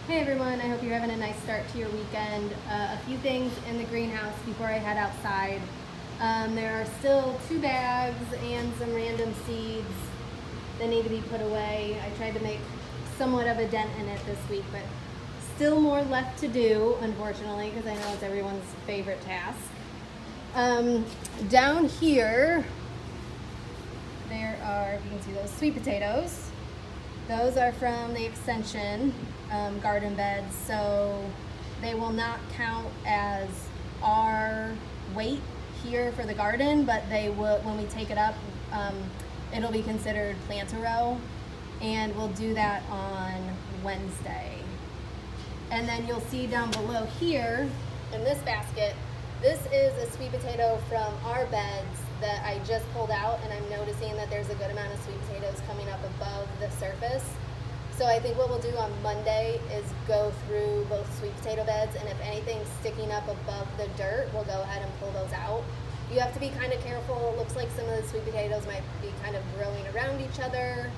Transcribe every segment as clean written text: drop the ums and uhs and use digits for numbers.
Hey everyone, I hope you're having a nice start to your weekend. A few things in the greenhouse before I head outside. There are still 2 bags and some random seeds that need to be put away. I tried to make somewhat of a dent in it this week, but still more left to do, unfortunately, because I know it's everyone's favorite task. Down here, there are, if you can see those, sweet potatoes. Those are from the extension garden beds, so they will not count as our weight here for the garden, but they will, when we take it up, it'll be considered plant-a-row, and we'll do that on Wednesday. And then you'll see down below here in this basket, this is a sweet potato from our beds that I just pulled out, and I'm noticing that there's a good amount of sweet potatoes coming up above the surface. So I think what we'll do on Monday is go through both sweet potato beds, and if anything's sticking up above the dirt, we'll go ahead and pull those out. You have to be kind of careful. It looks like some of the sweet potatoes might be kind of growing around each other.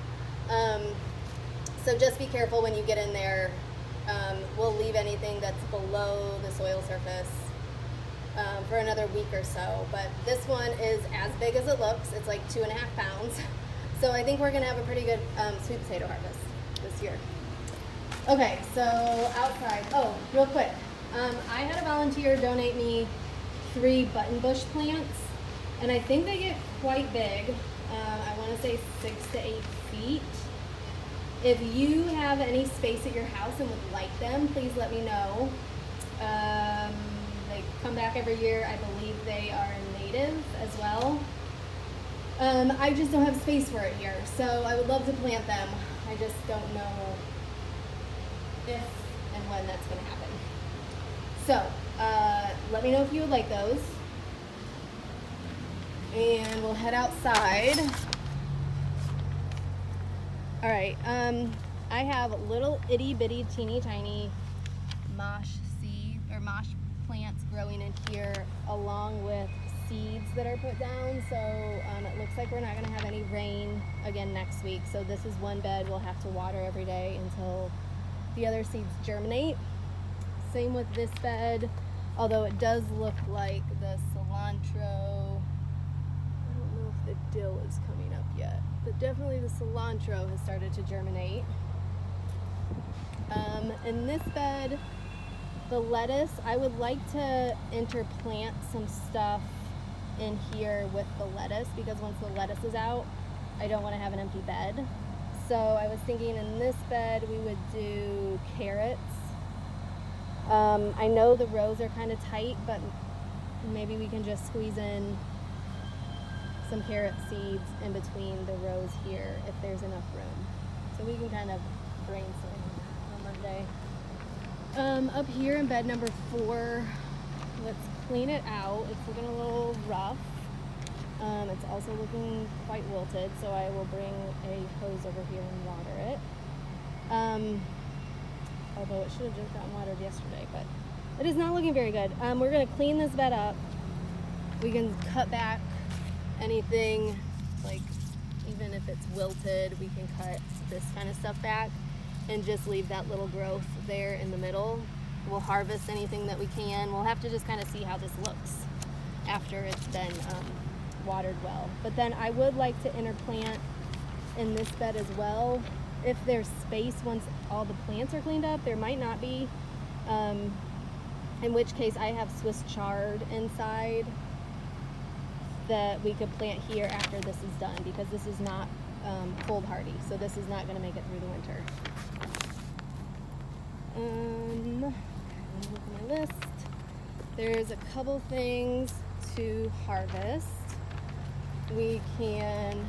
So just be careful when you get in there. We'll leave anything that's below the soil surface for another week or so, but this one is as big as it looks. It's like 2.5 pounds. So I think we're gonna have a pretty good sweet potato harvest this year. Okay, so outside, oh, real quick. I had a volunteer donate me 3 button bush plants, and I think they get quite big. I wanna say 6 to 8 feet. If you have any space at your house and would like them, please let me know. They come back every year. I believe they are native as well. I just don't have space for it here, so I would love to plant them. I just don't know if and when that's going to happen. So let me know if you would like those, and we'll head outside. All right, I have little itty bitty teeny tiny mosh plants growing in here, along with seeds that are put down. So it looks like we're not going to have any rain again next week. So this is one bed we'll have to water every day until the other seeds germinate. Same with this bed, although it does look like the cilantro, I don't know if the dill is coming up yet, but definitely the cilantro has started to germinate. In this bed, the lettuce, I would like to interplant some stuff in here with the lettuce, because once the lettuce is out, I don't want to have an empty bed. So I was thinking in this bed we would do carrots. I know the rows are kind of tight, but maybe we can just squeeze in some carrot seeds in between the rows here if there's enough room. So we can kind of brainstorm on Monday. Up here in bed number 4, let's clean it out. It's looking a little rough. It's also looking quite wilted, so I will bring a hose over here and water it. Although it should have just gotten watered yesterday, but it is not looking very good. We're gonna clean this bed up. We can cut back anything, like even if it's wilted, we can cut this kind of stuff back and just leave that little growth there in the middle. We'll harvest anything that we can. We'll have to just kind of see how this looks after it's been watered well. But then I would like to interplant in this bed as well. If there's space once all the plants are cleaned up, there might not be. In which case I have Swiss chard inside that we could plant here after this is done, because this is not cold hardy, so this is not going to make it through the winter. Look at my list. There's a couple things to harvest. We can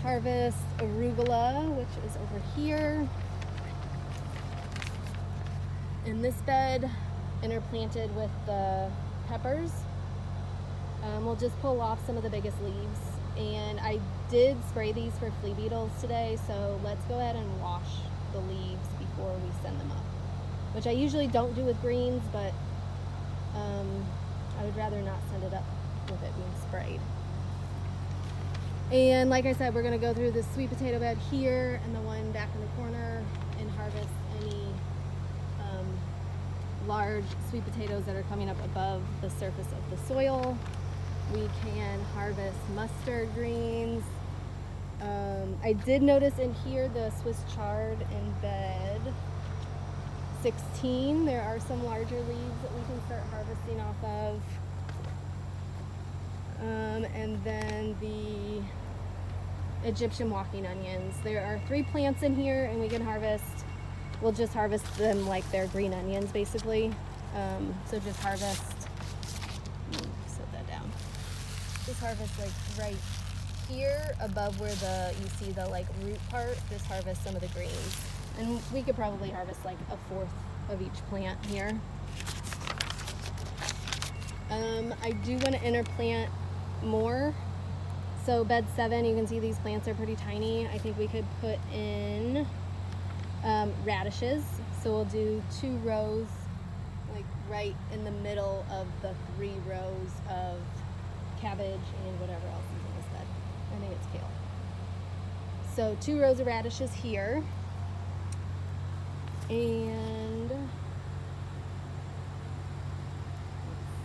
harvest arugula, which is over here in this bed, interplanted with the peppers. We'll just pull off some of the biggest leaves, and I did spray these for flea beetles today, so let's go ahead and wash the leaves before we send them up, which I usually don't do with greens, but I would rather not send it up with it being sprayed. And like I said, we're going to go through the sweet potato bed here and the one back in the corner and harvest any large sweet potatoes that are coming up above the surface of the soil. We can harvest mustard greens. I did notice in here the Swiss chard in bed 16. There are some larger leaves that we can start harvesting off of. And then the Egyptian walking onions. There are 3 plants in here and we can harvest, we'll just harvest them like they're green onions basically. So just harvest, set that down. Just harvest like right here above where you see the like root part, just harvest some of the greens. And we could probably harvest like 1/4 of each plant here. I do want to interplant more. So bed 7, you can see these plants are pretty tiny. I think we could put in radishes. So we'll do 2 rows like right in the middle of the 3 rows of cabbage and whatever else is in this bed. I think it's kale. So 2 rows of radishes here. And let's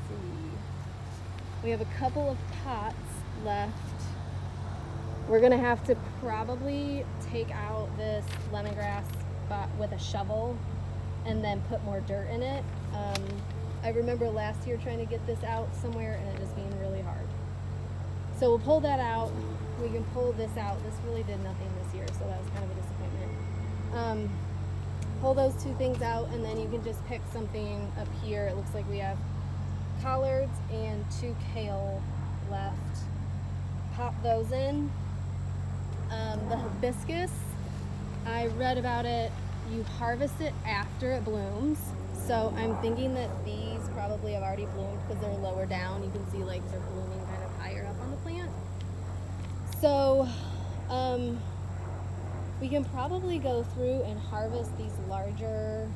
see. We have a couple of pots left. We're gonna have to probably take out this lemongrass with a shovel and then put more dirt in it. I remember last year trying to get this out somewhere and it just being really hard. So we'll pull that out. We can pull this out. This really did nothing this year, so that was kind of a disappointment. Pull those 2 things out and then you can just pick something up here. It looks like we have collards and 2 kale left. Pop those in. The hibiscus, I read about it, you harvest it after it blooms. So I'm thinking that these probably have already bloomed because they're lower down. You can see like they're blooming kind of higher up on the plant. So we can probably go through and harvest these larger,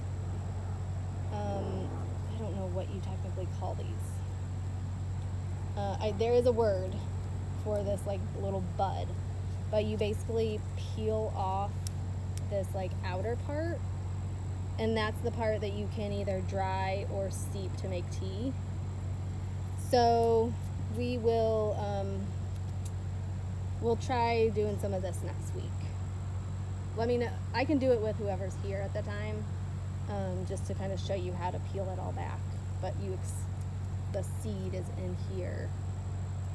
I don't know what you technically call these. There is a word for this like little bud, but you basically peel off this like outer part, and that's the part that you can either dry or steep to make tea. So we will we'll try doing some of this next week. Let me know. I can do it with whoever's here at the time, just to kind of show you how to peel it all back. But the seed is in here,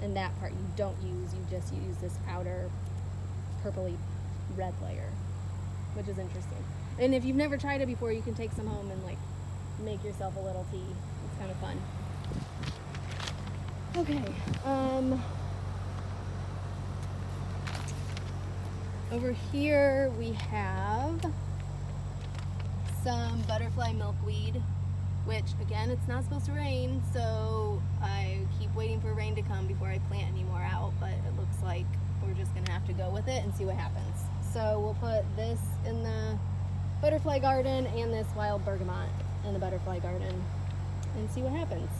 and that part you don't use. You just use this outer purpley red layer, which is interesting. And if you've never tried it before, you can take some home and like make yourself a little tea. It's kind of fun. Okay. Over here we have some butterfly milkweed, which again, it's not supposed to rain, so I keep waiting for rain to come before I plant any more out, but it looks like we're just gonna have to go with it and see what happens. So we'll put this in the butterfly garden and this wild bergamot in the butterfly garden and see what happens.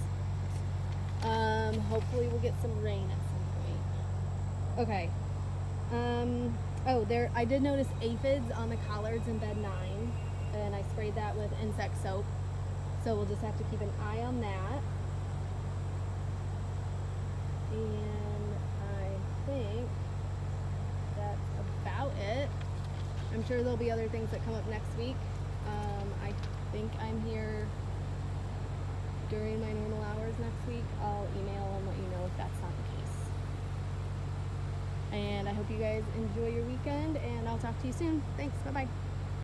Hopefully we'll get some rain at some point. Okay. I did notice aphids on the collards in bed 9, and I sprayed that with insect soap. So we'll just have to keep an eye on that. And I think that's about it. I'm sure there'll be other things that come up next week. I think I'm here during my normal hours next week. I'll email and let you know if that's not the case. And I hope you guys enjoy your weekend, and I'll talk to you soon. Thanks. Bye-bye.